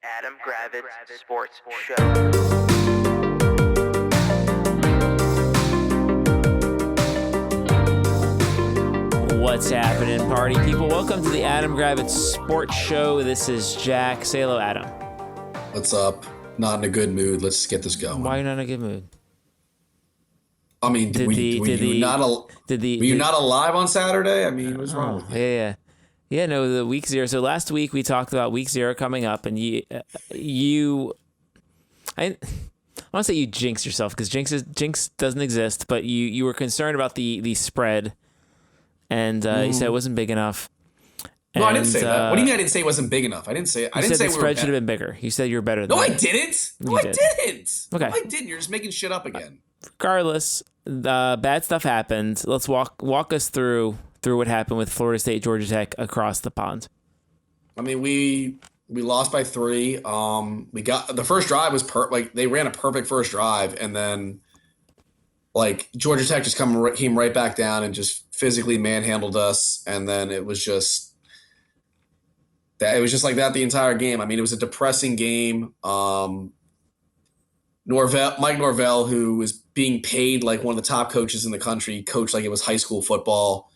Adam Gravitz Sports Show. What's happening, party people? Welcome to the Adam Gravitz Sports Show. This is Jack. Say hello, Adam. What's up? Not in a good mood. Let's get this going. Why are you not in a good mood? I mean, were you not alive on Saturday? I mean, what's wrong with you? Yeah, no, the week zero. So last week we talked about week zero coming up, and I want to say you jinxed yourself because jinx doesn't exist, but you were concerned about the spread, and you said it wasn't big enough. No, I didn't say that. What do you mean I didn't say it wasn't big enough? I didn't say the spread should have been bigger. You said you were better than I that. didn't. No, I didn't. Okay. No, I didn't. You're just making shit up again. Regardless, bad stuff happened. Let's walk us through what happened with Florida State, Georgia Tech across the pond. I mean, we lost by 3. We got the first drive was they ran a perfect first drive, and then Georgia Tech just came right back down and just physically manhandled us, and then it was just like that the entire game. I mean, it was a depressing game. Mike Norvell, who was being paid like one of the top coaches in the country, coached like it was high school football.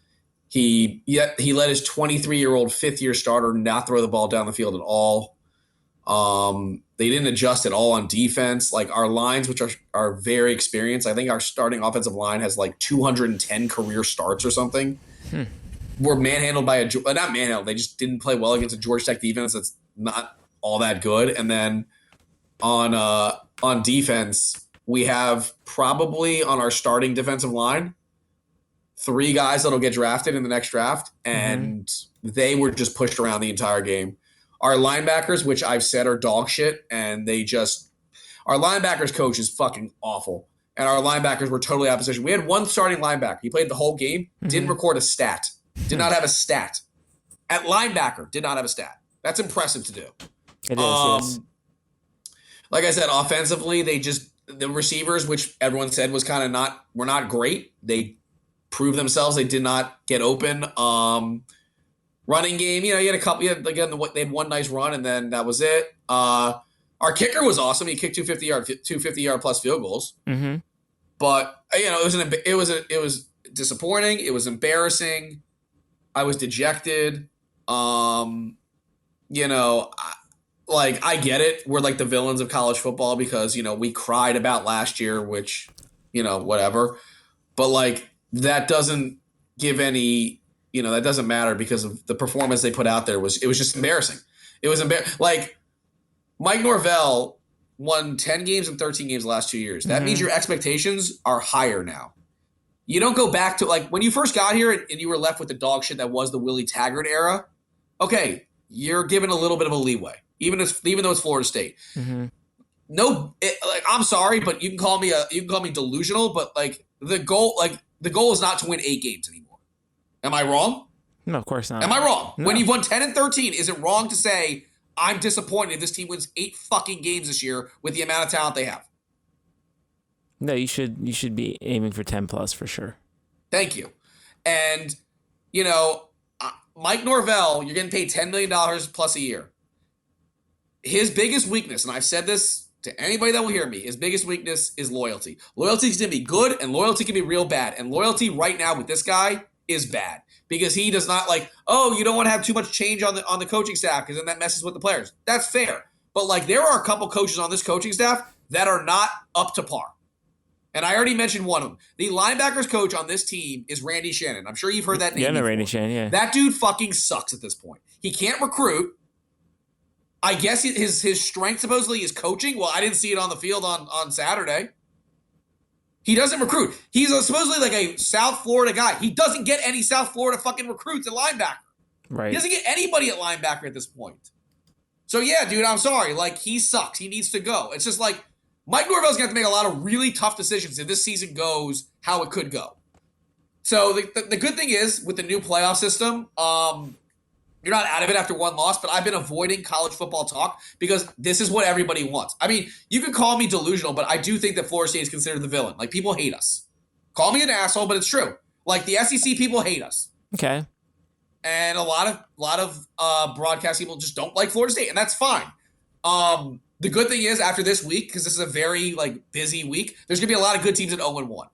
He let his 23-year-old fifth-year starter not throw the ball down the field at all. They didn't adjust at all on defense. Like our lines, which are very experienced, I think our starting offensive line has like 210 career starts or something. Were manhandled by not manhandled. They just didn't play well against a Georgia Tech defense that's not all that good. And then on defense, we have probably on our starting defensive line 3 guys that'll get drafted in the next draft, and they were just pushed around the entire game. Our linebackers, which I've said are dog shit, and our linebackers coach is fucking awful, and our linebackers were totally out of position. We had one starting linebacker. He played the whole game, didn't record a stat, did not have a stat. At linebacker, did not have a stat. That's impressive to do. It is. Like I said, offensively, the receivers, which everyone said were not great. They proved themselves. They did not get open. Running game, you had a couple. They had one nice run, and then that was it. Our kicker was awesome. He kicked 250-yard plus field goals. But it was disappointing. It was embarrassing. I was dejected. I get it. We're like the villains of college football because, we cried about last year, which, whatever. But that doesn't give any, that doesn't matter because of the performance they put out there. It was just embarrassing. It was Mike Norvell won 10 games and 13 games the last 2 years. That means your expectations are higher now. You don't go back to when you first got here and you were left with the dog shit that was the Willie Taggart era. Okay, you're given a little bit of a leeway, even though it's Florida State. No, I'm sorry, but you can call me delusional, but the goal is not to win 8 games anymore. Am I wrong? No, of course not. Am I wrong? No. When you've won 10 and 13, is it wrong to say I'm disappointed if this team wins 8 fucking games this year with the amount of talent they have? No, you should be aiming for 10 plus for sure. Thank you. And Mike Norvell, you're getting paid $10 million plus a year. His biggest weakness, and I've said this to anybody that will hear me, his biggest weakness is loyalty. Loyalty can be good and loyalty can be real bad. And loyalty right now with this guy is bad because he does not you don't want to have too much change on the coaching staff because then that messes with the players. That's fair. But there are a couple coaches on this coaching staff that are not up to par. And I already mentioned one of them. The linebackers coach on this team is Randy Shannon. I'm sure you've heard that name. Yeah, no, Randy Shannon, yeah. That dude fucking sucks at this point. He can't recruit. I guess his strength supposedly is coaching. Well, I didn't see it on the field on Saturday. He doesn't recruit. He's supposedly a South Florida guy. He doesn't get any South Florida fucking recruits at linebacker. Right. He doesn't get anybody at linebacker at this point. So, yeah, dude, I'm sorry. He sucks. He needs to go. It's just Mike Norvell's going to have to make a lot of really tough decisions if this season goes how it could go. So the good thing is with the new playoff system, you're not out of it after one loss, but I've been avoiding college football talk because this is what everybody wants. I mean, you can call me delusional, but I do think that Florida State is considered the villain. People hate us. Call me an asshole, but it's true. The SEC people hate us. Okay. And a lot of broadcast people just don't like Florida State, and that's fine. The good thing is after this week, because this is a very busy week, there's gonna be a lot of good teams at 0-1.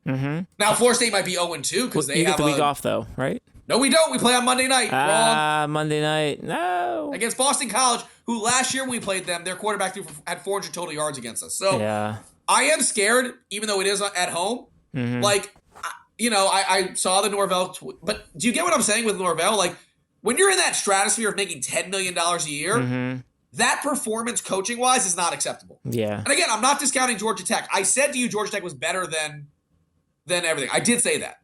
Mm-hmm. Now Florida State might be 0-2 because they you have get the week off though, right? No, we don't. We play on Monday night. Wrong. Monday night. No. Against Boston College, who last year when we played them, their quarterback had 400 total yards against us. So yeah. I am scared, even though it is at home. Mm-hmm. I saw the Norvell, but do you get what I'm saying with Norvell? Like, when you're in that stratosphere of making $10 million a year, mm-hmm. that performance coaching-wise is not acceptable. Yeah. And again, I'm not discounting Georgia Tech. I said to you Georgia Tech was better than everything. I did say that.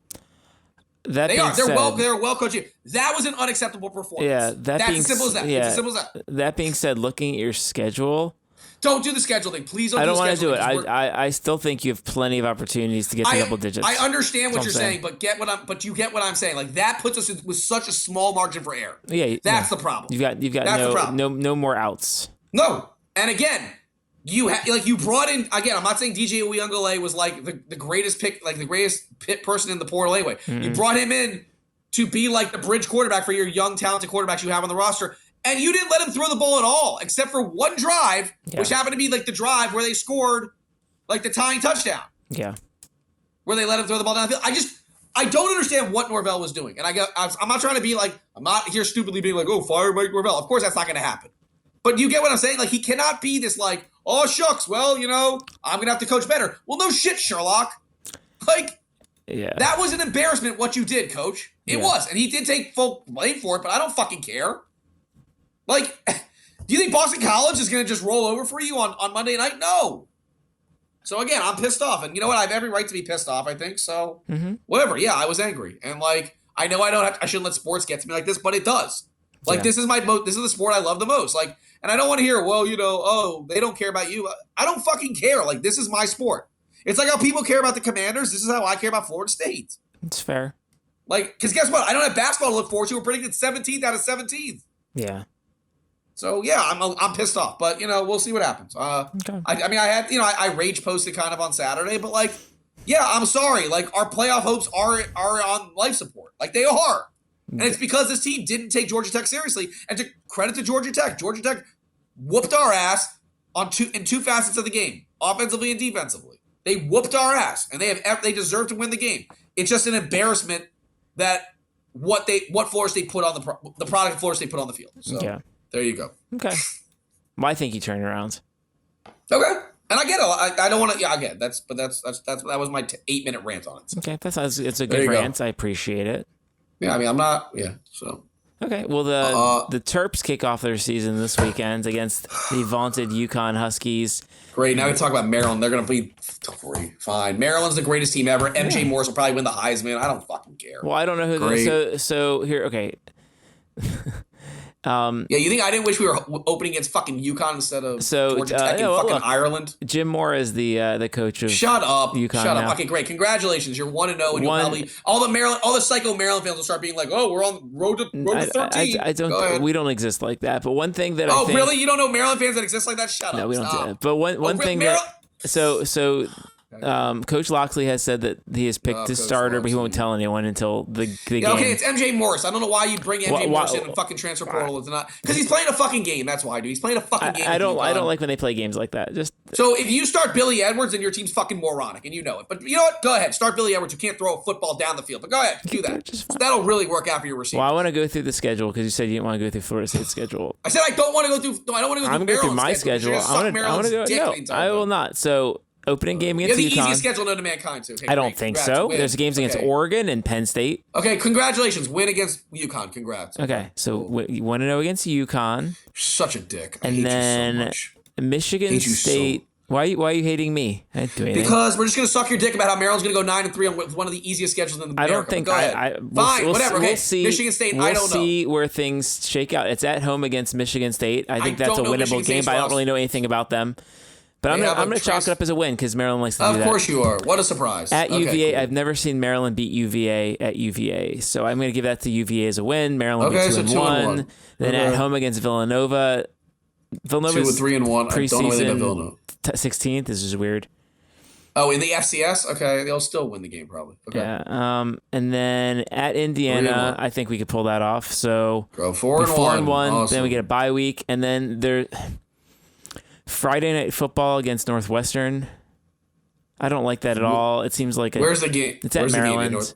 They're well coached. That was an unacceptable performance. Yeah, that's as simple as that. Yeah, it's as simple as that. That being said, looking at your schedule, don't do the schedule thing. Please don't. I don't want to do it. I still think you have plenty of opportunities to get to double digits. I understand what you're saying, but you get what I'm saying. Like, that puts us with such a small margin for error. Yeah, that's the problem. You've got no more outs. No, and again. You brought in again. I'm not saying DJ Uyunglele was like the greatest pick, like the greatest person in the portal anyway. Mm-hmm. You brought him in to be like the bridge quarterback for your young, talented quarterbacks you have on the roster, and you didn't let him throw the ball at all, except for one drive, which happened to be like the drive where they scored like the tying touchdown. Yeah, where they let him throw the ball down the field. I don't understand what Norvell was doing, and I'm not trying to be like, I'm not here stupidly being like, oh, fire Mike Norvell. Of course, that's not going to happen. But you get what I'm saying? Like, he cannot be this like, oh, shucks, well, I'm going to have to coach better. Well, no shit, Sherlock. That was an embarrassment what you did, coach. It was. And he did take full blame for it, but I don't fucking care. Like, do you think Boston College is going to just roll over for you on Monday night? No. So, again, I'm pissed off. And you know what? I have every right to be pissed off, I think. So, whatever. Yeah, I was angry. And, I know I shouldn't let sports get to me like this, but it does. This is the sport I love the most. And I don't want to hear, well, oh, they don't care about you. I don't fucking care. This is my sport. It's like how people care about the Commanders. This is how I care about Florida State. It's fair. Because guess what? I don't have basketball to look forward to. We're predicted 17th out of 17th. Yeah. So, yeah, I'm pissed off. But, we'll see what happens. Okay. I rage posted kind of on Saturday. But, I'm sorry. Our playoff hopes are on life support. They are. And it's because this team didn't take Georgia Tech seriously. And to credit to Georgia Tech whooped our ass in two facets of the game, offensively and defensively. They whooped our ass, and they deserve to win the game. It's just an embarrassment that what Florida State put on the product Florida State put on the field. So there you go. Okay. Well, I think you turn around. Okay. And I get it. I don't want to. Yeah, I get it. That was my 8-minute rant on it. So. Okay, it's a good rant. Go. I appreciate it. Yeah, I'm not. Yeah, so. Okay, well, the Terps kick off their season this weekend against the vaunted UConn Huskies. Great. Now we talk about Maryland. They're going to be fine. Maryland's the greatest team ever. MJ Morris will probably win the Heisman. I don't fucking care. Well, I don't know who. So here, okay. You think I didn't wish we were opening against fucking UConn instead of Georgia Tech and fucking Ireland? Jim Moore is the coach of Shut up. UConn Shut up. now. Okay, great. Congratulations. You're 1-0 and you'll probably all the psycho Maryland fans will start being like, oh, we're on the road to 13. I don't we don't exist like that. But one thing that really? You don't know Maryland fans that exist like that? Shut up. No, we don't do that. But one thing that Coach Loxley has said that he has picked his starter, Loxley. But he won't tell anyone until the game. Okay, it's MJ Morris. I don't know why you bring MJ Morris in and fucking transfer portal. It's not because he's playing a fucking game. That's why, dude. He's playing a fucking game. I don't like when they play games like that. So if you start Billy Edwards, then your team's fucking moronic, and you know it. But you know what? Go ahead, start Billy Edwards. You can't throw a football down the field, but go ahead, do that. That'll really work out for your receiver. Well, I want to go through the schedule because you said you didn't want to go through Florida State's schedule. I said I don't want to go through. No, I don't want to go through. I'm going to go through my schedule. I want to go. No, I will not. So. Opening game against UConn. You have the easiest schedule known to mankind, too. Okay, I don't think so. Win. There's games against Oregon and Penn State. Okay, congratulations. Win against UConn. Congrats. Okay, so 1-0 against UConn. Such a dick. And then Michigan State. Why are you hating me? I didn't do anything. Because we're just going to suck your dick about how Maryland's going to go 9-3 on one of the easiest schedules in America. I don't think. Go ahead. Fine, whatever. Okay, Michigan State. I don't know. We'll see where things shake out. It's at home against Michigan State. I think that's a winnable game, but I don't really know anything about them. But I'm going to chalk it up as a win because Maryland likes to do that. Of course you are. What a surprise. At UVA, cool. I've never seen Maryland beat UVA at UVA. So I'm going to give that to UVA as a win. Maryland will be 2-1. Then at home against Villanova. Villanova's 2-3-1. I don't know anything about Villanova. 16th. This is weird. Oh, in the FCS? Okay. They'll still win the game probably. Okay. Yeah. And then at Indiana, I think we could pull that off. So go 4-1. 4-1. Awesome. Then we get a bye week. And then Friday night football against Northwestern. I don't like that at all. It seems like where's the game? It's at Maryland.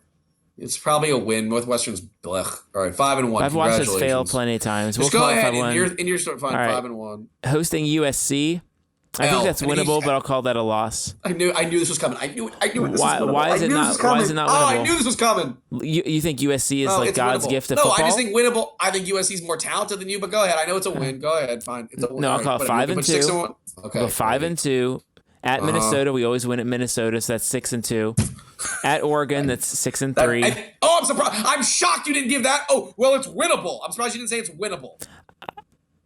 It's probably a win. Northwestern's blech. All right, 5-1. I've watched us fail plenty of times. Just go ahead. In your start, fine. Right. 5-1. Hosting USC. I think that's winnable, but I'll call that a loss. I knew this was coming. I knew it. Why is it not winnable? Oh, I knew this was coming. You think USC is like God's gift to football? No, I just think winnable. I think USC's more talented than you, but go ahead. I know it's a win. Go ahead. Fine. It's a win. No, I'll call it 5-2. Okay. Go 5-2. At Minnesota, we always win at Minnesota, so that's 6-2. At Oregon, that's 6-3. I'm surprised. I'm shocked you didn't give that. Oh, well, it's winnable. I'm surprised you didn't say it's winnable.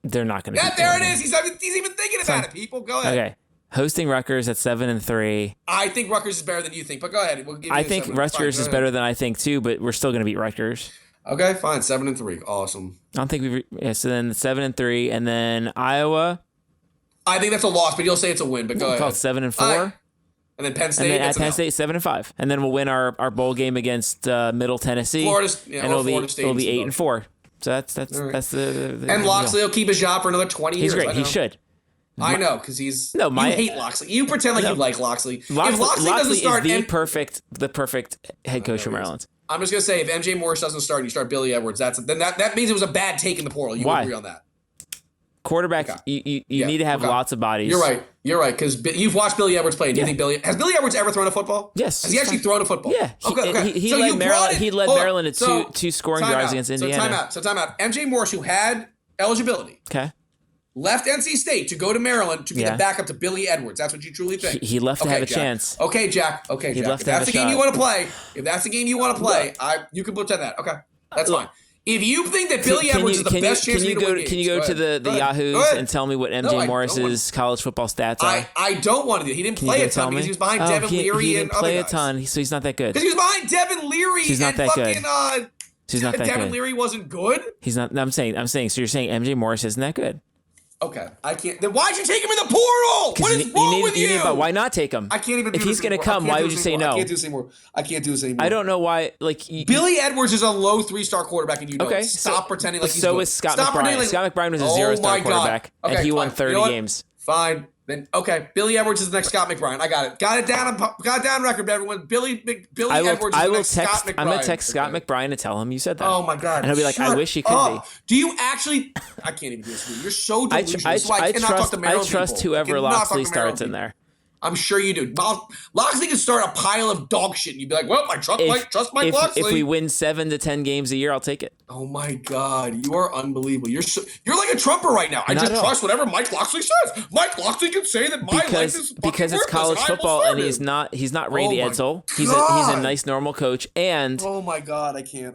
They're not going to. Yeah, there it is. He's even thinking about it. People, go ahead. Okay, hosting Rutgers at 7-3. I think Rutgers is better than you think, but go ahead. I think Rutgers is better than I think too, but we're still going to beat Rutgers. Okay, fine. 7-3. Awesome. I don't think so then 7-3, and then Iowa. I think that's a loss, but you'll say it's a win. But go ahead. Call it 7-4. And then Penn State. And then at Penn State, 7-5. And then we'll win our bowl game against Middle Tennessee. Florida State. It'll be 8-4. So that's the and Loxley will keep his job for another 20 years. He's great. He should. I know, because he's you hate Loxley. You pretend like you like Loxley. If Loxley doesn't start, is the perfect head coach for Maryland. I'm just gonna say, if MJ Morris doesn't start and you start Billy Edwards, that means it was a bad take in the portal. You agree on that? Quarterback, okay. you need to have lots of bodies. You're right, because you've watched Billy Edwards play. Do you think has Billy Edwards ever thrown a football? Yes. Has he actually thrown a football? Yeah. He led Maryland at two scoring drives against Indiana. So time out. MJ Morris, who had eligibility, left NC State to go to Maryland to be the backup to Billy Edwards. That's what you truly think. He left to have a chance. Okay, Jack. If that's the game you want to play, you can pretend that. Okay, that's fine. If you think that Billy Edwards is the best chance to win games, can you go to the Yahoos and tell me what MJ Morris's college football stats are? I don't want to do it. He didn't play a ton because he was behind Devin Leary he and didn't play other guys. A ton, so he's not that good. Because he was behind Devin Leary He's not that good. He's not that Devin good. Leary wasn't good? He's not. No, I'm saying. So you're saying MJ Morris isn't that good? Okay, I can't. Then why'd you take him in the portal? What is wrong with you? But why not take him? I can't even. If he's going to come, why would you say no? I can't do this anymore. I don't know why. Billy Edwards is a low 3-star quarterback, and you know it. Stop pretending like he's good. So is Scott McBride. Scott McBride was a 0-star quarterback, and he won 30 games. Fine. Then Billy Edwards is the next Scott McBride. I got it. Got it down record, everyone. Billy Edwards is the next Scott McBride. I'm gonna text Scott McBride and tell him you said that. Oh my God! And he'll be like, I wish he could be. Do you actually? I can't even do this with you. You're so delusional. I trust whoever Loxley starts in there. I'm sure you do. Loxley can start a pile of dog shit, and you'd be like, "Well, I trust Mike Loxley." If we win 7 to 10 games a year, I'll take it. Oh my God, you are unbelievable. You're like a Trumper right now. I just trust whatever Mike Loxley says. Mike Loxley can say that my life is because it's college football, and he's not Randy Edsall. He's a nice normal coach, and oh my God, I can't.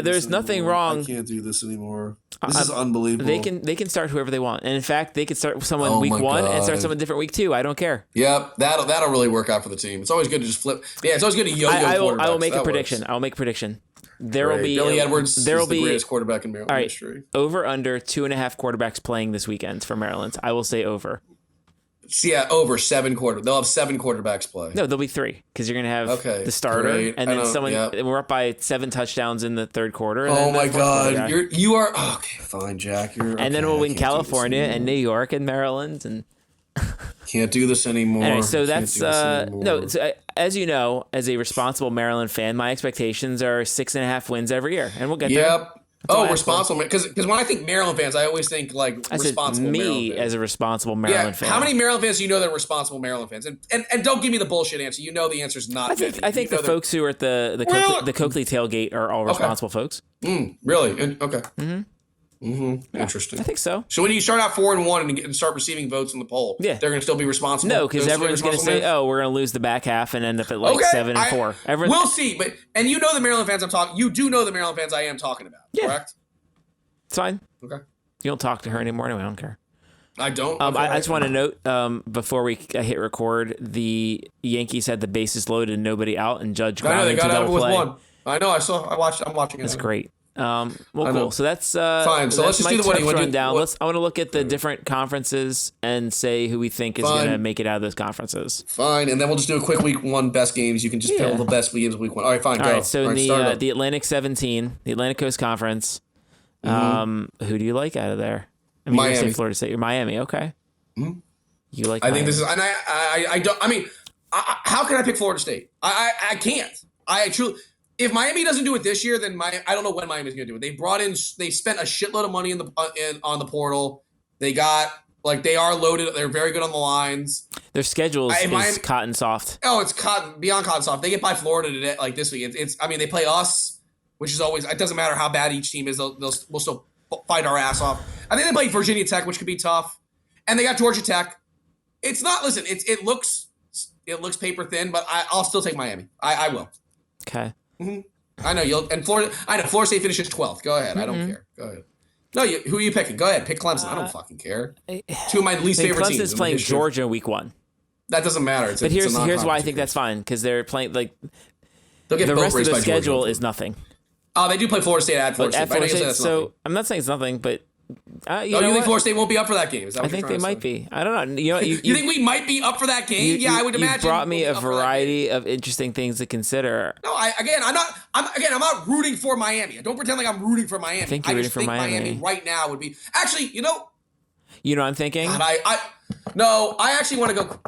There's nothing wrong. I can't do this anymore. This is unbelievable. They can start whoever they want, and in fact, they can start someone week 1 and start someone different week 2. I don't care. Yep, that'll really work out for the team. It's always good to just flip. Yeah, it's always good to yo-yo quarterbacks. I will make a prediction. I'll make a prediction. There will be Billy Edwards. There will be the greatest quarterback in Maryland history. Over under 2.5 quarterbacks playing this weekend for Maryland. I will say over. Yeah, over 7 quarterbacks. They'll have 7 quarterbacks play. No, there'll be 3 because you're gonna have the starter and then someone. We're up by 7 touchdowns in the third quarter. Oh my God, you are okay. Fine, Jack. And then we'll win California and New York and Maryland and. Can't do this anymore. Anyway, so that's as you know, as a responsible Maryland fan, my expectations are 6.5 wins every year, and we'll get there. Yep. Responsible, because when I think Maryland fans, I always think like responsible Maryland fans. As a responsible Maryland fan. How many Maryland fans do you know that are responsible Maryland fans? And don't give me the bullshit answer. You know the answer is not. I think the folks who are at the Coakley tailgate are all responsible folks. Really? Okay. Mm-hmm. Yeah, interesting. I think so. So when you start out 4-1 and start receiving votes in the poll, they're going to still be responsible. No, because everyone's going to say, "Oh, we're going to lose the back half and end up at 7-4." We'll see, but you know the Maryland fans I'm talking. You do know the Maryland fans I am talking about. Yeah. Correct. It's fine. Okay. You don't talk to her anymore anyway. I don't care. I don't. I just want to note before we hit record, the Yankees had the bases loaded and nobody out, and Judge grounded into double play. With 1. I know. I'm watching it. That's great. Cool. So that's fine. So let's just do the rundown. I want to look at the different conferences and say who we think is going to make it out of those conferences. Fine, and then we'll just do a quick week 1 best games. You can just pick the best games of week 1. All right, fine. All right. So in the Atlantic 17, the Atlantic Coast Conference, who do you like out of there? I mean, Miami. you say Florida State. You're Miami. Okay. Mm-hmm. You like? I think this is, and I don't. I mean, how can I pick Florida State? I can't. I truly. If Miami doesn't do it this year, then I don't know when Miami's going to do it. They spent a shitload of money on the portal. They are loaded. They're very good on the lines. Their schedule is cotton soft. Oh, it's beyond cotton soft. They get by Florida today, like this week. I mean, they play us, which is always. It doesn't matter how bad each team is. We'll still fight our ass off. I think they play Virginia Tech, which could be tough, and they got Georgia Tech. It's not. Listen, it looks paper thin, but I'll still take Miami. I will. Okay. Mm-hmm. I know you'll. And Florida. I know Florida State finishes 12th. Go ahead. I don't care. Go ahead. No, who are you picking? Go ahead. Pick Clemson. I don't fucking care. Two of my least favorite teams. Clemson's playing Georgia in week 1. That doesn't matter. But here's why I think that's fine, because they're playing they'll get the rest of the schedule is nothing. Oh, they do play Florida State at Florida State. So I'm not saying it's nothing, but you think Florida State won't be up for that game? Is that what I think they might be. I don't know. You think we might be up for that game? I would imagine. You brought me a variety of interesting things to consider. No, I'm not rooting for Miami. Don't pretend like I'm rooting for Miami. I think you're rooting for Miami right now would be actually. You know what I'm thinking? God, I actually want to go.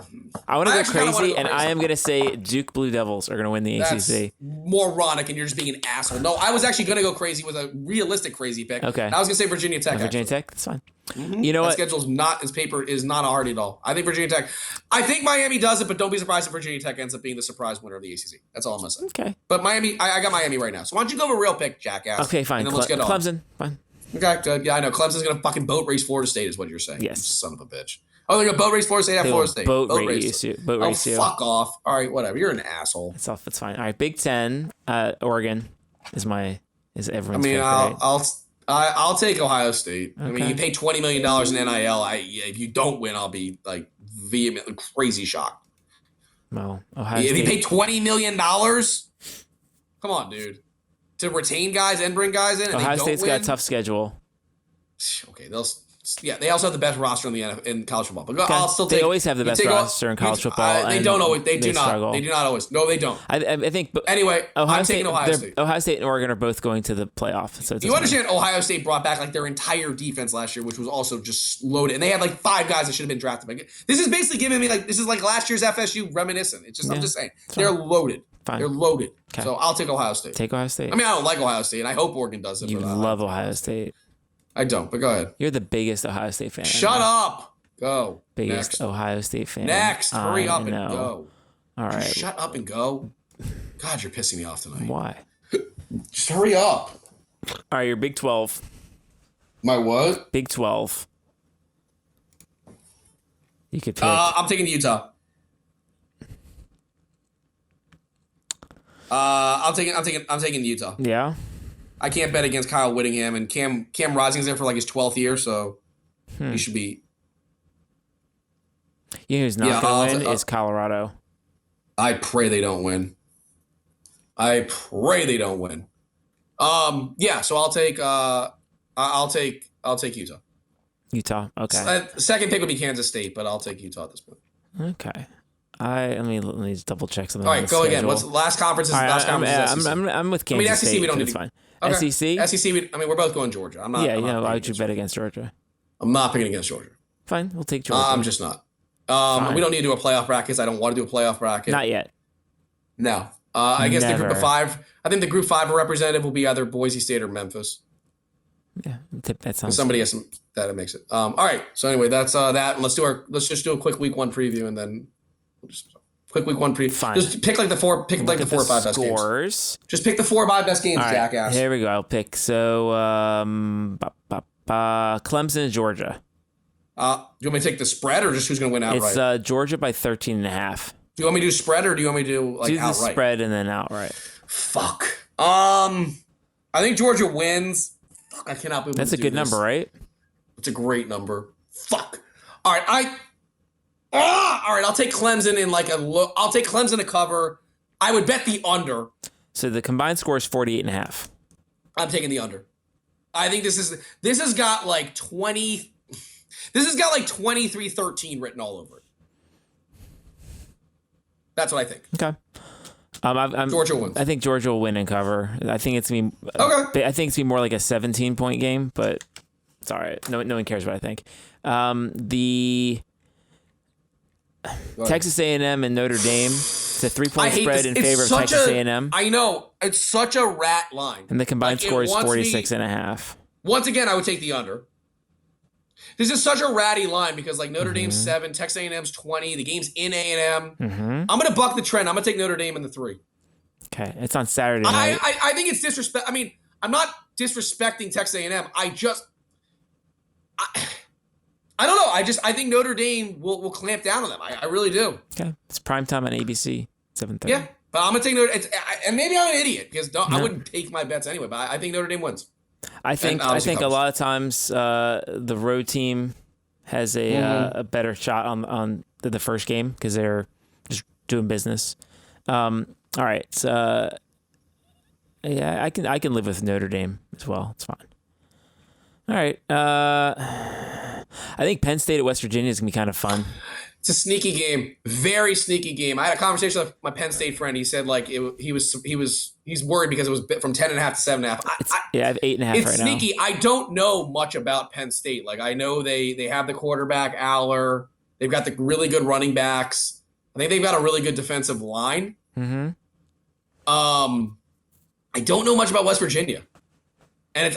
I want to go crazy, and I am going to say Duke Blue Devils are going to win the ACC. That's moronic, and you're just being an asshole. No, I was actually going to go crazy with a realistic crazy pick. Okay. And I was going to say Virginia Tech. Virginia Tech, that's fine. Mm-hmm. You know what? Schedule's not as paper is not hard at all. I think Virginia Tech. I think Miami does it, but don't be surprised if Virginia Tech ends up being the surprise winner of the ACC. That's all I'm going to say. Okay. But Miami, I got Miami right now. So why don't you go with a real pick, jackass? Okay, fine. And then let's get on. Clemson, fine. Okay, good. Yeah, I know. Clemson's going to fucking boat race Florida State is what you're saying. Yes. You son of a bitch. Oh, they're going to boat race Florida State at Florida State. Boat race you. Fuck off. All right, whatever. You're an asshole. It's off. It's fine. All right, Big Ten. Oregon is everyone's favorite. I'll take Ohio State. Okay. I mean, you pay $20 million in NIL. If you don't win, I'll be like vehemently crazy shocked. Well, Ohio State. If you pay $20 million, come on, dude. To retain guys and bring guys in. And Ohio State's got a tough schedule. Okay, they also have the best roster in college football. But okay. I'll still take. They always have the best roster in college football. They don't always. They do not. Struggle. They do not always. No, they don't. I think. Anyway, I'm taking Ohio State. Ohio State and Oregon are both going to the playoff. So you understand? Ohio State brought back like their entire defense last year, which was also just loaded, and they had like 5 guys that should have been drafted. This is basically giving me this is like last year's FSU reminiscent. It's just I'm just saying they're loaded. Fine. They're loaded. Okay. So I'll take Ohio State. Take Ohio State. I mean, I don't like Ohio State, and I hope Oregon does it. You love Ohio State. I don't, but go ahead. You're the biggest Ohio State fan. Shut up. Go. Biggest Next. Ohio State fan. Next. Hurry up and go. All right. Shut up and go. God, you're pissing me off tonight. Why? Just hurry up. All right, your Big 12. My what? Big 12. You could pick. I'm taking Utah. I'm taking Utah. Yeah. I can't bet against Kyle Whittingham, and Cam Rising's there for like his 12th year, so he should be. You know who's not going to win is Colorado. I pray they don't win. Yeah. So I'll take Utah. Utah. Okay. Second pick would be Kansas State, but I'll take Utah at this point. Okay. Let me just double check something. All right, go again. What's last conference? I'm with Kansas State. SEC we don't need to. Fine. Okay. SEC. We're both going Georgia. I'm not. Yeah, why would you bet against Georgia? I'm not picking against Georgia. Fine, we'll take Georgia. I'm just not. We don't need to do a playoff bracket. I don't want to do a playoff bracket. Not yet. No. I guess the group of 5. I think the group 5 representative will be either Boise State or Memphis. Yeah, that sounds. Somebody has some that makes it. All right. So anyway, that's that. Let's just do a quick week 1 preview, and then we'll just. Quick week 1 preview. Fine. Just pick like the 4 or 5 best games. Just pick the 4 or 5 best games, right, jackass. Here we go. I'll pick. So, Clemson and Georgia. Do you want me to take the spread or just who's going to win outright? It's Georgia by 13.5. Do you want me to do spread or do you want me to do like outright? Do the spread and then outright. Fuck. I think Georgia wins. Fuck, I cannot believe that's a good number, right? It's a great number. Fuck. All right, all right, I'll take Clemson in I'll take Clemson to cover. I would bet the under. So the combined score is 48.5. I'm taking the under. I think this has got like 20. This has got like 23-13 written all over it. That's what I think. Okay. Georgia wins. I think Georgia will win and cover. I think it's gonna be. Okay. I think it's gonna be more like a 17-point game, but it's all right. No one cares what I think. Texas A&M and Notre Dame. It's a 3-point spread in favor of Texas A&M. I know. It's such a rat line. And the combined score is 46.5. Once again, I would take the under. This is such a ratty line because Notre Dame's 7, Texas A&M's 20. The game's in A&M. I'm going to buck the trend. I'm going to take Notre Dame in the 3. Okay, it's on Saturday night. I think it's disrespect. I mean, I'm not disrespecting Texas A&M. I don't know. I think Notre Dame will clamp down on them. I really do. Okay, it's primetime on ABC, 7:30. Yeah, but I'm gonna take Notre Dame. And maybe I'm an idiot because I wouldn't take my bets anyway. But I think Notre Dame wins. I think a lot of times the road team has a better shot on the first game because they're just doing business. All right, so yeah, I can live with Notre Dame as well. It's fine. All right, I think Penn State at West Virginia is gonna be kind of fun. It's a sneaky game, very sneaky game. I had a conversation with my Penn State friend. He said he's worried because it was from 10.5 to 7.5. I have 8.5 right now. It's sneaky. I don't know much about Penn State. I know they have the quarterback Aller. They've got the really good running backs. I think they've got a really good defensive line. Mm-hmm. I don't know much about West Virginia, and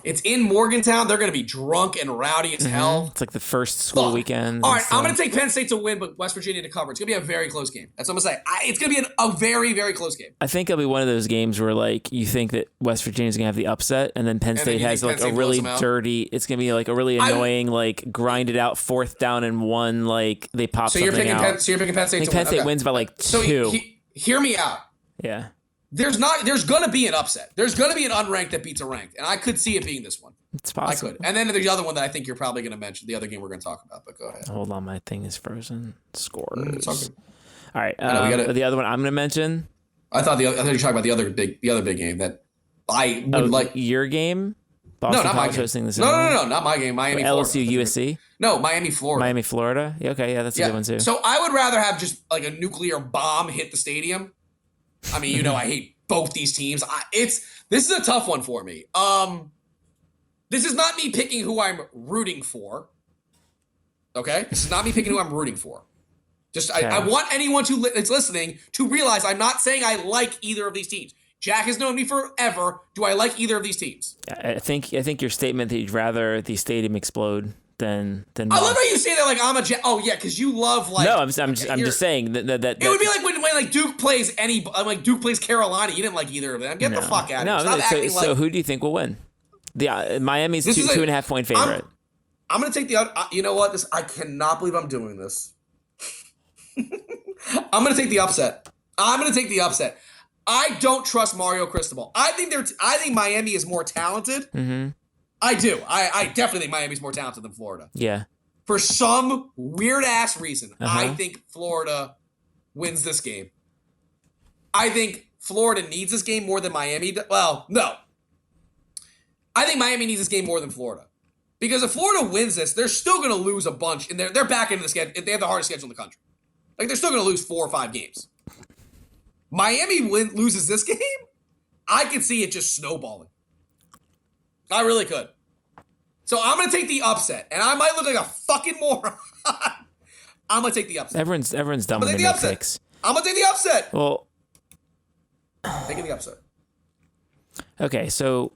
it's in Morgantown. They're going to be drunk and rowdy as hell. It's like the first school weekend. All right, I'm going to take Penn State to win, but West Virginia to cover. It's going to be a very close game. That's what I'm going to say. It's going to be a very, very close game. I think it'll be one of those games where you think that West Virginia's going to have the upset, and then Penn State has a really dirty. It's going to be a really annoying, grinded out 4th down and 1. They pop something out. So you're picking Penn State to win. Penn State wins by 2. So hear me out. Yeah. There's going to be an upset. There's going to be an unranked that beats a ranked, and I could see it being this one. It's possible. I could. And then there's the other one that I think you're probably going to mention, the other game we're going to talk about, but go ahead. Hold on, my thing is frozen. Scores. It's all good. All right. The other one I'm going to mention. I thought you were talking about the other big game that I would like. Your game? Boston not my game. Hosting this. No, not my game. Miami, LSU, Florida. USC? No, Miami, Florida. Miami, Florida? Yeah, okay, yeah, that's a good one too. So I would rather have just a nuclear bomb hit the stadium. I mean, I hate both these teams. This is a tough one for me. This is not me picking who I'm rooting for. Okay? This is not me picking who I'm rooting for. I want anyone that's listening to realize I'm not saying I like either of these teams. Jack has known me forever. Do I like either of these teams? I think your statement that you'd rather the stadium explode than I love how you say that I'm a Jack. Oh yeah, because you love No, I'm just saying that it would be like when Duke plays Duke plays Carolina. You didn't like either of them. Get the fuck out of here. So who do you think will win? The Miami's 2.5 point favorite. I'm going to take the. You know what? I cannot believe I'm doing this. I'm going to take the upset. I don't trust Mario Cristobal. I think Miami is more talented. Mm-hmm. I do. I definitely think Miami's more talented than Florida. Yeah. For some weird ass reason, I think Florida wins this game. I think Florida needs this game more than Miami. Well, no. I think Miami needs this game more than Florida. Because if Florida wins this, they're still going to lose a bunch. And they're back into the schedule. They have the hardest schedule in the country. They're still going to lose 4 or 5 games. Miami loses this game, I could see it just snowballing. I really could. So I'm going to take the upset. And I might look like a fucking moron. I'm going to take the upset. Everyone's done with the picks. I'm going to take the upset. Well, taking the upset. Okay, so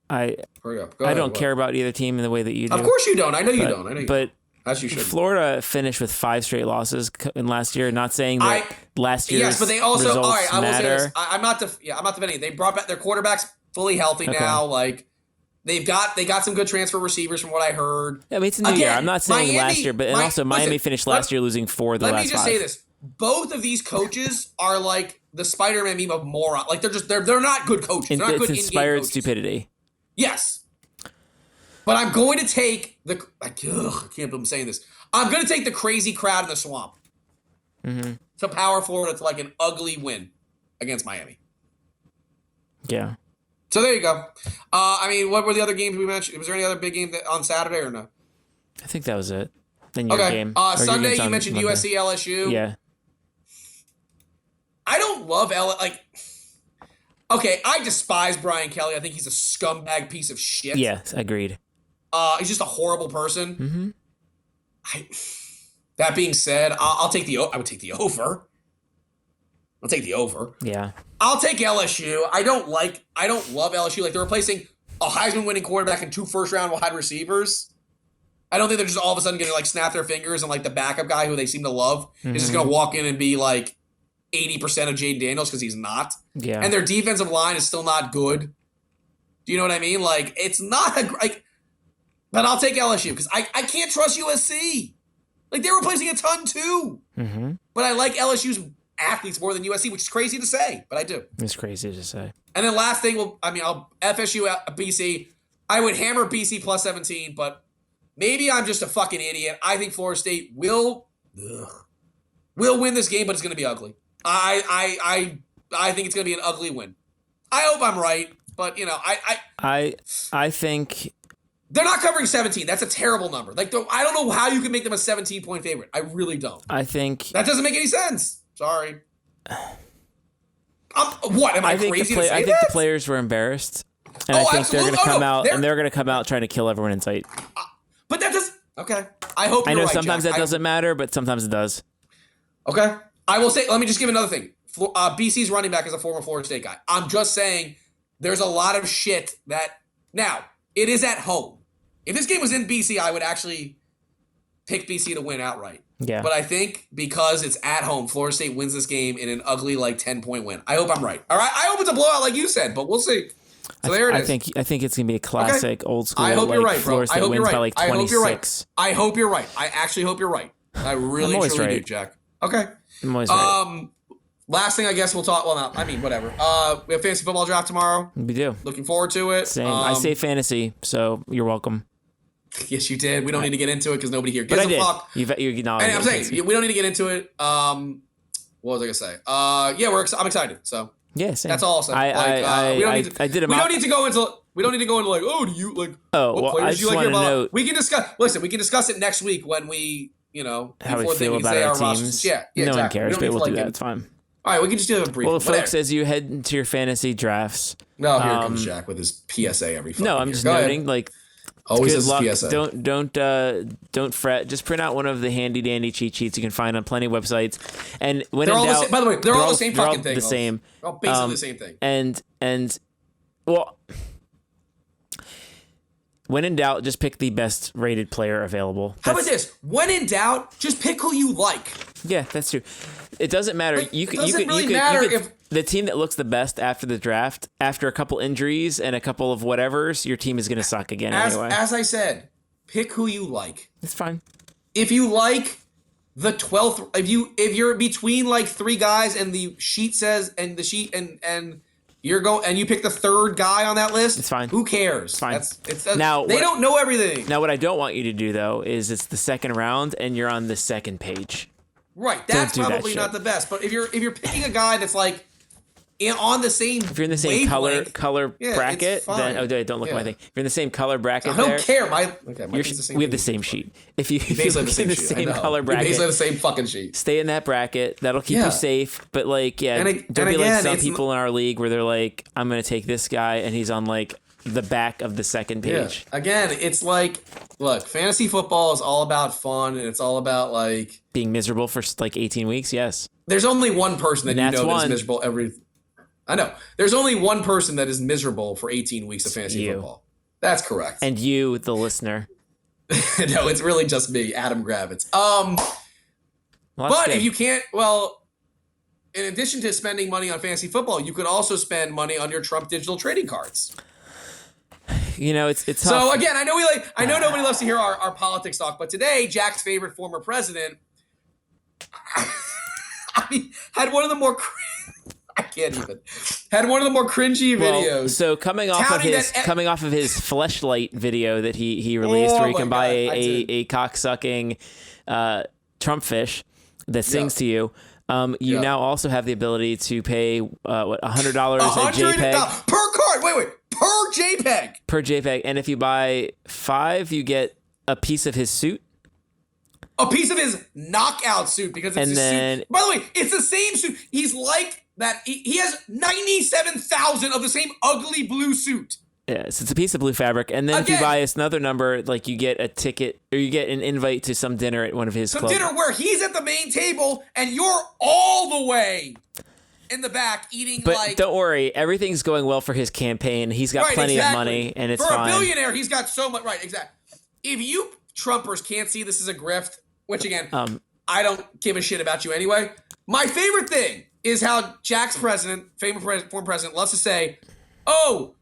I don't care about either team in the way that you do. Of course you don't. I know you don't. But as you should. Florida finished with 5 straight losses in last year. Not saying that last year's yes, but they also. Results all right, I will matter. say this. I'm not defending. They brought back their quarterbacks fully healthy now. They got some good transfer receivers from what I heard. Yeah, I mean, it's a new year. I'm not saying last year, but Miami finished last year losing 4 of the last 5. Let me just say this. Both of these coaches are like the Spider-Man meme of moron. They're not good coaches. They're not good inspired stupidity. Yes. But I'm going to take I can't believe I'm saying this. I'm going to take the crazy crowd in the swamp to power Florida to an ugly win against Miami. Yeah. So there you go. I mean, what were the other games we mentioned? Was there any other big game on Saturday or no? I think that was it. Then your game. Sunday, you mentioned Monday. USC, LSU. Yeah. I don't love Okay, I despise Brian Kelly. I think he's a scumbag piece of shit. Yes, agreed. He's just a horrible person. Mm-hmm. That being said, I'll take the. I would take the over. I'll take the over. Yeah. I'll take LSU. I don't love LSU. Like, they're replacing a Heisman-winning quarterback and 2 first-round wide receivers. I don't think they're just all of a sudden going to, like, snap their fingers and, like, the backup guy who they seem to love is just going to walk in and be, like, 80% of Jaden Daniels, because he's not. Yeah. And their defensive line is still not good. Do you know what I mean? Like, it's not but I'll take LSU because I can't trust USC. Like, they're replacing a ton too. Mm-hmm. But I like LSU's athletes more than USC, which is crazy to say, but I do. It's crazy to say. And then last thing, I'll FSU BC. I would hammer BC plus 17, but maybe I'm just a fucking idiot. I think Florida State will win this game, but it's going to be ugly. I think it's going to be an ugly win. I hope I'm right, but I think they're not covering 17. That's a terrible number. Like, I don't know how you can make them a 17-point favorite. I really don't. I think that doesn't make any sense. Sorry. What am I crazy to say? I think the players were embarrassed, and I think they're going to come out and they're going to come out trying to kill everyone in sight. But that does okay. I hope. I know right, sometimes Jack. that doesn't matter, but sometimes it does. Okay. I will say. Let me just give another thing. BC's running back is a former Florida State guy. I'm just saying there's a lot of shit that now it is at home. If this game was in BC, I would actually pick BC to win outright. Yeah. But I think because it's at home, Florida State wins this game in an ugly, like, 10-point win. I hope I'm right. All right. I hope it's a blowout, like you said, but we'll see. So there it is. I think it's gonna be a classic old school. I hope you're right, bro. Florida State wins by like 26. I hope you're right. I actually hope you're right. I really truly do, Jack. Okay. I'm always right. Last thing I guess we'll talk. Well, no, I mean, whatever. We have fantasy football draft tomorrow. We do. Looking forward to it. Same. I say fantasy, so you're welcome. Yes, you did. We don't need to get into it because nobody here gives a fuck. You and I'm saying we don't need to get into it. What was I gonna say? Yeah, I'm excited. So yeah, same. That's all I'll say. I did a mock. We don't need to go into like, oh, do you like? Oh, what well, players I do you just like want to about? note. We can discuss. Listen, we can discuss it next week when we, how we feel about our teams. Yeah, no exactly. one cares, but we'll do that. It's fine. All right, we can just do a brief. Well, folks, as you head into your fantasy drafts. No, here comes Jack with his PSA every. No, I'm just noting like. Always good luck. PSA. Don't fret. Just print out one of the handy dandy cheat sheets you can find on plenty of websites. And when they're in all doubt, by the way, they're all the same fucking thing. The same. They're all basically the same thing. And well, when in doubt, just pick the best rated player available. How about this? When in doubt, just pick who you like. Yeah, that's true. It doesn't matter. Like, it doesn't really matter if the team that looks the best after the draft, after a couple injuries and a couple of whatevers, your team is going to suck again anyway. As I said, pick who you like. It's fine. If you like the 12th, if you're between like 3 guys and the sheet says and you're going and you pick the 3rd guy on that list, it's fine. Who cares? It's fine. Now they don't know everything. Now what I don't want you to do though is it's the second round and you're on the second page. Right, that's probably not the best. But if you're picking a guy that's like on the same, if you're in the same color bracket, then don't look at my thing. If you're in the same color bracket, I don't care. We have the same sheet. If you're in the same color bracket, basically the same fucking sheet. Stay in that bracket. That'll keep you safe. But like, don't be like some people in our league where they're like, I'm gonna take this guy and he's on like the back of the second page. Yeah. Again, it's like, look, fantasy football is all about fun and it's all about like being miserable for like 18 weeks. Yes. There's only one person that that's miserable I know. There's only one person that is miserable for 18 weeks of fantasy football. That's correct. And you, the listener. No, it's really just me, Adam Gravitz. But if you can't, in addition to spending money on fantasy football, you could also spend money on your Trump digital trading cards. It's tough. So again, I know nobody loves to hear our politics talk, but today, Jack's favorite former president, had one of the more cringy videos. So coming off of his Fleshlight video that he released, where you can buy a cocksucking Trump fish that sings to you. You now also have the ability to pay $100 a JPEG per card. Wait, per JPEG. And if you buy 5, you get a piece of his suit. A piece of his knockout suit because it's suit. By the way, it's the same suit. He's like that. He has 97,000 of the same ugly blue suit. Yes, it's a piece of blue fabric, and then if you buy us another number, like you get a ticket or you get an invite to some dinner at one of his clubs. Dinner where he's at the main table and you're all the way in the back eating. But don't worry, everything's going well for his campaign. He's got plenty of money, and it's fine. For a billionaire, he's got so much. Right, exactly. If you Trumpers can't see this is a grift, which again, I don't give a shit about you anyway. My favorite thing is how Jack's president, former president, loves to say, "Oh,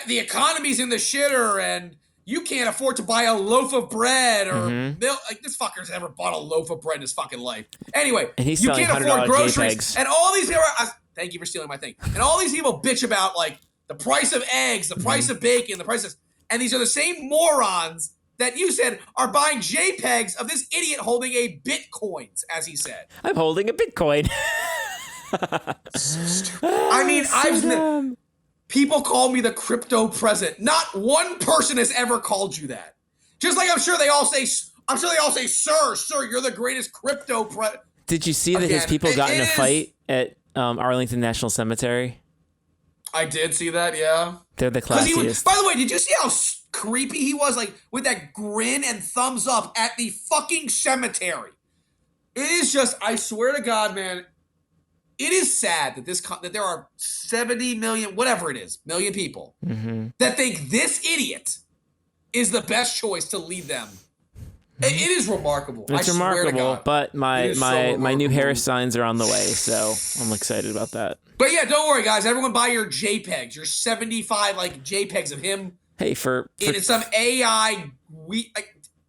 the economy's in the shitter, and you can't afford to buy a loaf of bread or milk." Like, this fucker's never bought a loaf of bread in his fucking life. Anyway, and he's you can't afford groceries, JPEGs. and all these people. Thank you for stealing my thing. And all these people bitch about like the price of eggs, the price of bacon, the prices, and these are the same morons that you said are buying JPEGs of this idiot holding a Bitcoins, as he said. I'm holding a Bitcoin. I mean, people call me the crypto president. Not one person has ever called you that. Just like I'm sure they all say, sir, you're the greatest crypto president. Did you see that his people got in a fight at Arlington National Cemetery? I did see that, yeah. They're the classiest. By the way, did you see how creepy he was? Like, with that grin and thumbs up at the fucking cemetery. It is just, I swear to God, man, it is sad that that there are 70 million, whatever it is, million people that think this idiot is the best choice to lead them. It is remarkable. It's remarkable, but my new Harris signs are on the way, so I'm excited about that. But yeah, don't worry, guys. Everyone buy your JPEGs, your 75 like JPEGs of him. Hey, in some AI.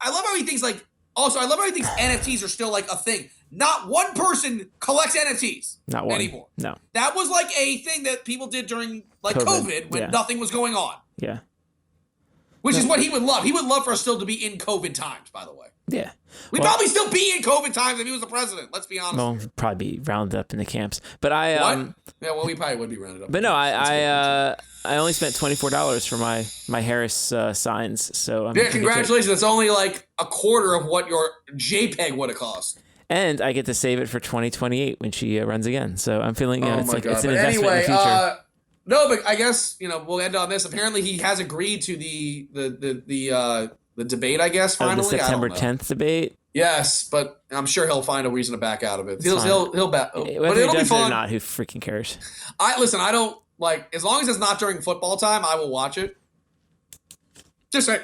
I love how he thinks like. Also, I love how he thinks NFTs are still like a thing. Not one person collects NFTs anymore. No, that was like a thing that people did during like COVID when nothing was going on. Yeah. Which is what he would love. He would love for us still to be in COVID times, by the way. Yeah. We'd probably still be in COVID times if he was the president. Let's be honest. Well, probably be rounded up in the camps. But yeah, well, we probably would be rounded up. But no, I only spent $24 for my Harris signs. So congratulations. That's only like a quarter of what your JPEG would have cost. And I get to save it for 2028 when she runs again. So I'm feeling it's an investment in the future. No, but I guess we'll end on this. Apparently, he has agreed to the debate. I guess finally, the September 10th debate. Yes, but I'm sure he'll find a reason to back out of it. He'll back. But it'll be fun. Or not, who freaking cares? I don't like as long as it's not during football time. I will watch it. Just say,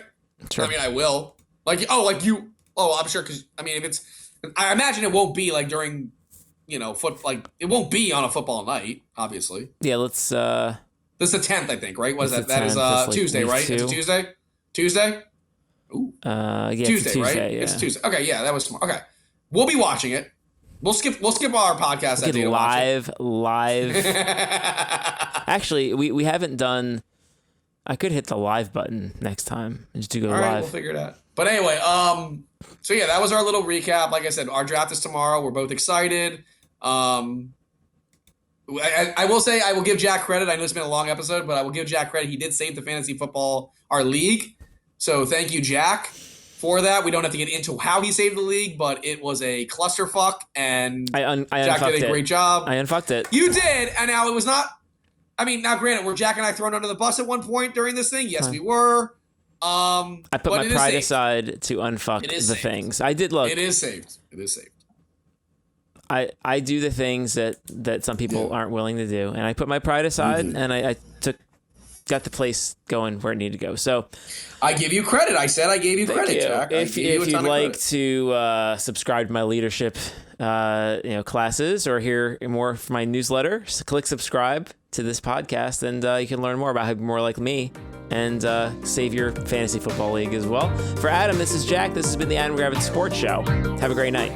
sure. I mean, I will. I'm sure because if it's, I imagine it won't be like during. It won't be on a football night, obviously. Yeah, let's. This is the 10th, I think, right? What is that? That is Tuesday, right? It's a Tuesday. Tuesday. Ooh. Yeah, Tuesday, right? Yeah. It's Tuesday. Okay, yeah, that was smart. Okay, we'll be watching it. We'll skip our podcast that day to live. Actually, we haven't done. I could hit the live button next time and just do go live. All right, we'll figure it out. But anyway, so yeah, that was our little recap. Like I said, our draft is tomorrow. We're both excited. I will say I will give Jack credit. I know it's been a long episode, but I will give Jack credit. He did save the fantasy football, our league. So thank you, Jack, for that. We don't have to get into how he saved the league, but it was a clusterfuck, and Jack did a great job. I unfucked it. You did, and now it was not. I mean, now granted, were Jack and I thrown under the bus at one point during this thing? Yes, we were. I put my pride aside to unfuck the things. I did look. It is saved. It is saved. I do the things that some people aren't willing to do, and I put my pride aside, and I got the place going where it needed to go. So I give you credit. I said I gave you credit, Jack. If you'd like to subscribe to my leadership classes or hear more from my newsletter, just click subscribe to this podcast, and you can learn more about how to be more like me and save your fantasy football league as well. For Adam, this is Jack. This has been the Adam Gravitz Sports Show. Have a great night.